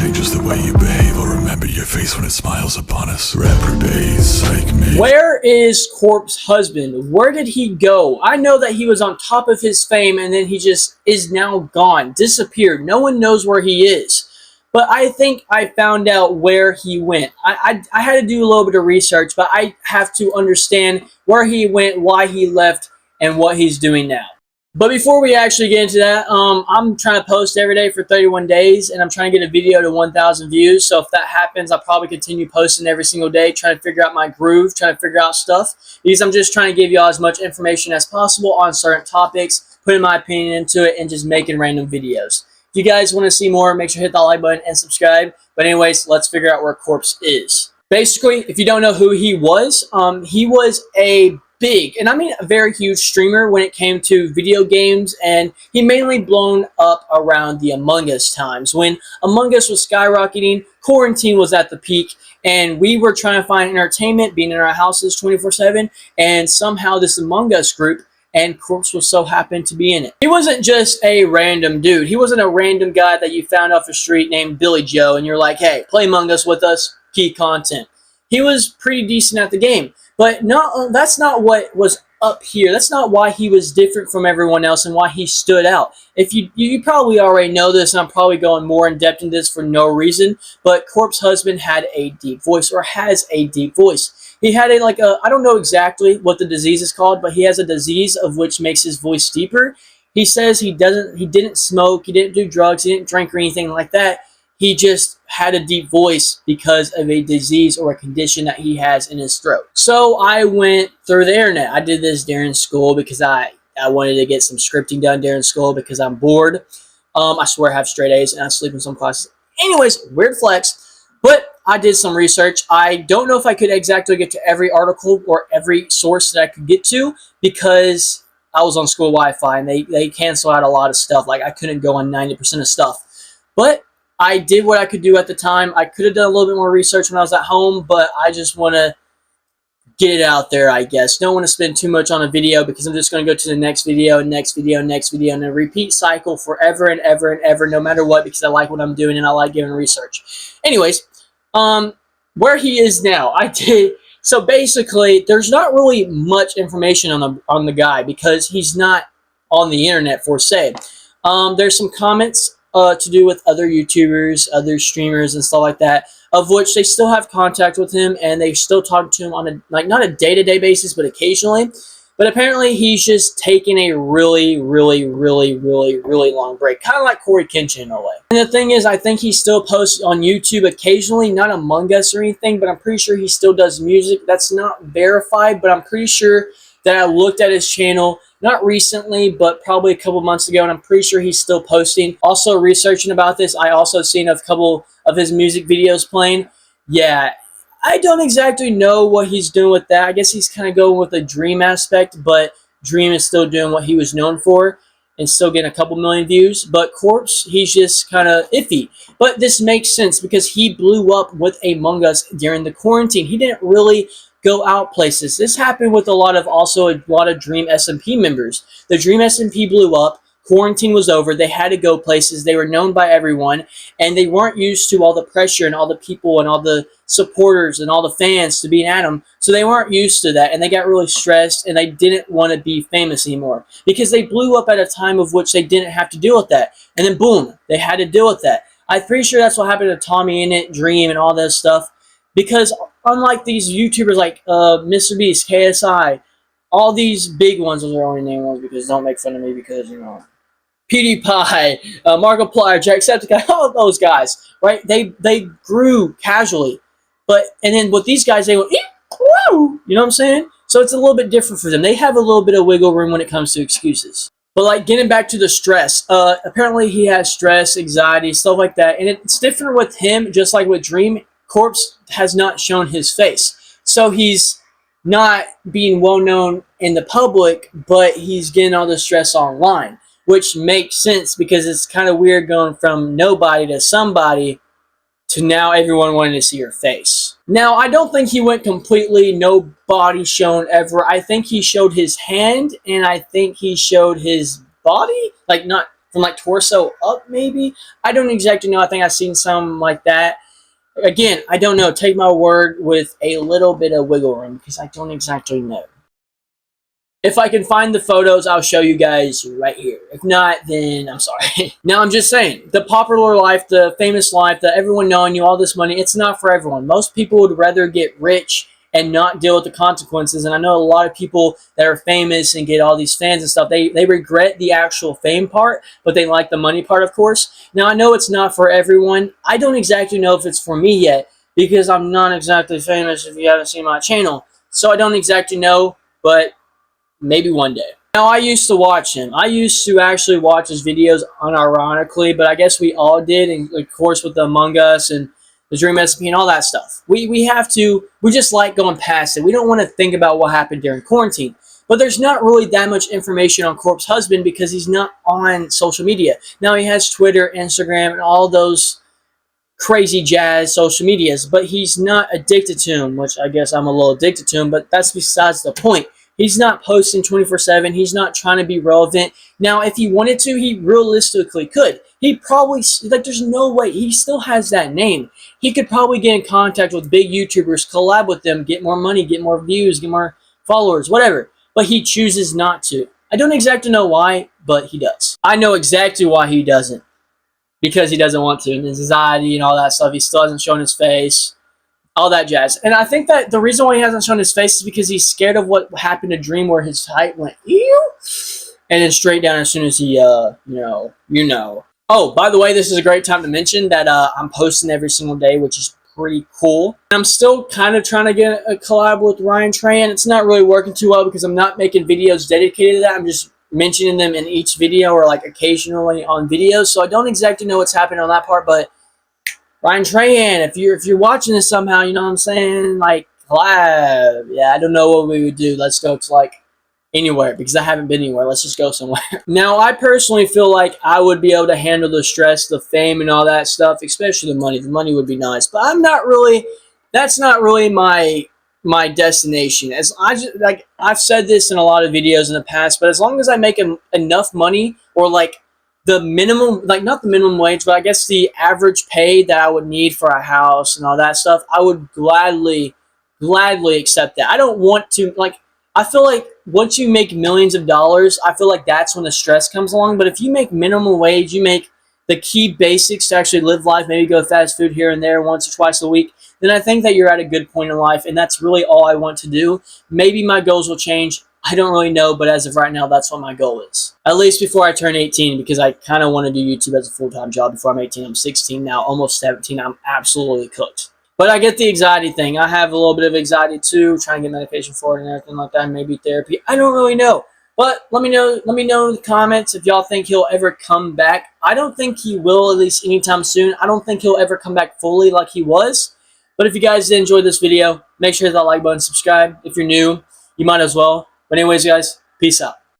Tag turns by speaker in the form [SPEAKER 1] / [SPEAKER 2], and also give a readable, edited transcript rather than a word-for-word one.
[SPEAKER 1] changes the way you behave. I'll remember your face when it smiles upon us. Rapper bass, psych me.
[SPEAKER 2] Where is Corp's husband? Where did he go? I know that he was on top of his fame and then he just is now gone, disappeared. No one knows where he is. But I think I found out where he went. I had to do a little bit of research, but I have to understand where he went, why he left, and what he's doing now. But before we actually get into that, I'm trying to post every day for 31 days, and I'm trying to get a video to 1,000 views. So if that happens, I'll probably continue posting every single day, trying to figure out my groove, trying to figure out stuff. Because I'm just trying to give you all as much information as possible on certain topics, putting my opinion into it, and just making random videos. If you guys want to see more, make sure to hit that like button and subscribe. But anyways, let's figure out where Corpse is. Basically, if you don't know who he was a big, and I mean a very huge streamer when it came to video games, and he mainly blown up around the Among Us times. When Among Us was skyrocketing, quarantine was at the peak, and we were trying to find entertainment, being in our houses 24/7, and somehow this Among Us group, and Corpse was so happened to be in it. He wasn't just a random dude. He wasn't a random guy that you found off the street named Billy Joe, and you're like, hey, play Among Us with us, key content. He was pretty decent at the game. But no, that's not what was up here. That's not why he was different from everyone else and why he stood out. If you probably already know this, and I'm probably going more in depth in this for no reason, but Corp's husband had a deep voice, or has a deep voice. He had I don't know exactly what the disease is called, but he has a disease of which makes his voice deeper. He says he didn't smoke, he didn't do drugs, he didn't drink or anything like that. He just had a deep voice because of a disease or a condition that he has in his throat. So I went through the internet. I did this during school because I wanted to get some scripting done during school because I'm bored. I swear I have straight A's and I sleep in some classes. Anyways, weird flex. But I did some research. I don't know if I could exactly get to every article or every source that I could get to because I was on school Wi-Fi and they cancel out a lot of stuff. Like I couldn't go on 90% of stuff. But I did what I could do at the time. I could have done a little bit more research when I was at home, but I just want to get it out there, I guess. Don't want to spend too much on a video because I'm just going to go to the next video, next video, next video, and a repeat cycle forever and ever and ever, no matter what, because I like what I'm doing and I like giving research. Anyways, where he is now, so basically, there's not really much information on the guy because he's not on the internet for say. There's some comments to do with other YouTubers, other streamers, and stuff like that, of which they still have contact with him, and they still talk to him on a, not a day-to-day basis, but occasionally. But apparently, he's just taking a really, really, really, really, really long break, kind of like Corey Kenshin in a way. And the thing is, I think he still posts on YouTube occasionally, not Among Us or anything, but I'm pretty sure he still does music. That's not verified, but I'm pretty sure that I looked at his channel, not recently, but probably a couple months ago, and I'm pretty sure he's still posting. Also, researching about this, I also seen a couple of his music videos playing. Yeah, I don't exactly know what he's doing with that. I guess he's kind of going with the Dream aspect, but Dream is still doing what he was known for and still getting a couple million views. But Corpse, he's just kind of iffy. But this makes sense because he blew up with Among Us during the quarantine. He didn't really go out places. This happened with a lot of Dream SMP members. The Dream SMP blew up. Quarantine was over. They had to go places. They were known by everyone, and they weren't used to all the pressure and all the people and all the supporters and all the fans to be at them. So they weren't used to that, and they got really stressed, and they didn't want to be famous anymore because they blew up at a time of which they didn't have to deal with that. And then boom, they had to deal with that. I'm pretty sure that's what happened to Tommy Innit, Dream, and all that stuff. Because unlike these YouTubers like Mr. Beast, KSI, all these big ones, those are only name ones because don't make fun of me because, you know, PewDiePie, Markiplier, Jacksepticeye, all of those guys, right? They grew casually. And then with these guys, they went, woo! You know what I'm saying? So it's a little bit different for them. They have a little bit of wiggle room when it comes to excuses. But like getting back to the stress, apparently he has stress, anxiety, stuff like that. And it's different with him, just like with Dream. Corpse has not shown his face. So he's not being well known in the public, but he's getting all the stress online, which makes sense because it's kind of weird going from nobody to somebody to now everyone wanting to see your face. Now, I don't think he went completely no body shown ever. I think he showed his hand and I think he showed his body, like not from like torso up, maybe. I don't exactly know. I think I've seen some like that. Again, I don't know. Take my word with a little bit of wiggle room because I don't exactly know. If I can find the photos, I'll show you guys right here. If not, then I'm sorry. Now, I'm just saying, the popular life, the famous life, the everyone knowing you, all this money, it's not for everyone. Most people would rather get rich and not deal with the consequences. And I know a lot of people that are famous and get all these fans and stuff, they regret the actual fame part, but they like the money part, of course. Now, I know it's not for everyone. I don't exactly know if it's for me yet because I'm not exactly famous if you haven't seen my channel. So I don't exactly know, but maybe one day. Now, I used to watch him. I used to actually watch his videos unironically, but I guess we all did, and of course with the Among Us and the Dream Recipe and all that stuff. We just like going past it. We don't want to think about what happened during quarantine. But there's not really that much information on Corpse Husband because he's not on social media. Now, he has Twitter, Instagram, and all those crazy jazz social medias, but he's not addicted to them, which I guess I'm a little addicted to him, but that's besides the point. He's not posting 24/7. He's not trying to be relevant. Now, if he wanted to, he realistically could. He probably, like, there's no way. He still has that name. He could probably get in contact with big YouTubers, collab with them, get more money, get more views, get more followers, whatever. But he chooses not to. I don't exactly know why, but he does. I know exactly why he doesn't. Because he doesn't want to. And his anxiety and all that stuff. He still hasn't shown his face. All that jazz. And I think that the reason why he hasn't shown his face is because he's scared of what happened to Dream, where his height went, ew, and then straight down as soon as he, you know. Oh, by the way, this is a great time to mention that I'm posting every single day, which is pretty cool. I'm still kind of trying to get a collab with Ryan Tran. It's not really working too well because I'm not making videos dedicated to that. I'm just mentioning them in each video or like occasionally on videos. So I don't exactly know what's happening on that part, but Ryan Tran, if you're watching this somehow, you know what I'm saying? Like, collab. Yeah, I don't know what we would do. Let's go to, like, anywhere, because I haven't been anywhere. Let's just go somewhere. Now, I personally feel like I would be able to handle the stress, the fame, and all that stuff, especially the money. The money would be nice. But I'm not really, that's not really my destination. As I've said this in a lot of videos in the past, but as long as I make enough money, or like the minimum, like not the minimum wage, but I guess the average pay that I would need for a house and all that stuff, I would gladly accept that. I don't want to, like, I feel like once you make millions of dollars, I feel like that's when the stress comes along. But if you make minimum wage, you make the key basics to actually live life, maybe go fast food here and there once or twice a week, then I think that you're at a good point in life, and that's really all I want to do. Maybe my goals will change. I don't really know, but as of right now, that's what my goal is. At least before I turn 18, because I kind of want to do YouTube as a full-time job before I'm 18. I'm 16 now, almost 17. I'm absolutely cooked. But I get the anxiety thing. I have a little bit of anxiety too, trying to get medication for it and everything like that, maybe therapy. I don't really know. But let me know in the comments if y'all think he'll ever come back. I don't think he will, at least anytime soon. I don't think he'll ever come back fully like he was. But if you guys did enjoy this video, make sure to hit that like button, subscribe. If you're new, you might as well. But anyways, guys, peace out.